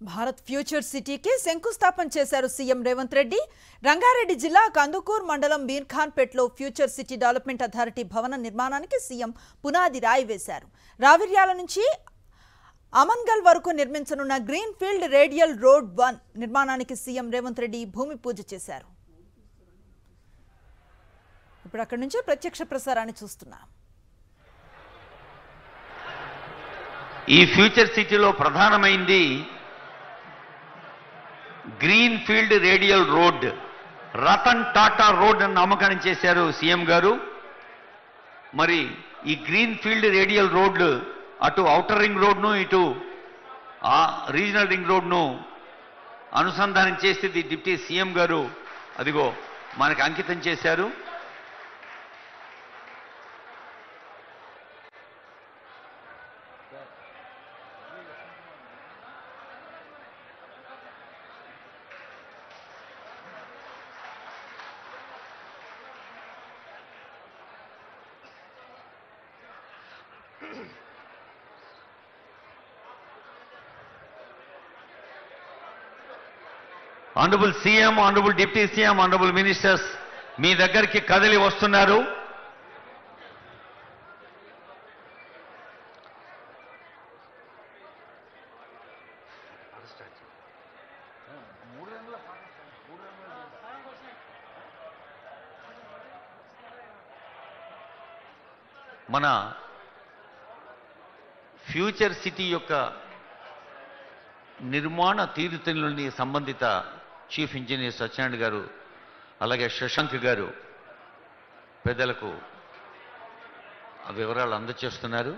Bharat future సిటీకి శంకుస్థాపన చేశారు సీఎం రేవంత్ రెడ్డి. రంగారెడ్డి జిల్లా కందుకూర్ మండలం మీర్ఖాన్పేట్లో ఫ్యూచర్ సిటీ డెవలప్మెంట్ అథారిటీ భవన నిర్మాణానికి సీఎం పునాది రాయి వేశారు. రావిర్యాల నుంచి అమన్గల్ వరకు నిర్మించనున్న గ్రీన్ ఫీల్డ్ రేడియల్ రోడ్ 1 నిర్మాణానికి సీఎం రేవంత్ రెడ్డి భూమి పూజ చేశారు. ఇప్పుడు అక్కడి నుంచి ప్రత్యక్ష ప్రసారాన్ని చూస్తున్నాం. ఈ ఫ్యూచర్ సిటీలో ప్రధానమైంది green field radial road, Ratan Tata road అని నామకరణం చేశారు సీఎం గారు. మరి ఈ గ్రీన్ ఫీల్డ్ రేడియల్ రోడ్ అటు ఔటర్ రింగ్ రోడ్ను ఇటు రీజనల్ రింగ్ రోడ్ను అనుసంధానం చేసేది డిప్యూటీ సీఎం గారు అదిగో మనకు అంకితం చేశారు. Honourable CM, honourable deputy CM, honourable ministers మీ దగ్గరికి కదిలి వస్తున్నారు. మన ఫ్యూచర్ సిటీ యొక్క నిర్మాణ తీరుతెన్నుల్ని సంబంధిత చీఫ్ ఇంజనీర్ సత్యనారాయణ గారు అలాగే శశాంక్ గారు పెద్దలకు వివరాలు అందజేస్తున్నారు.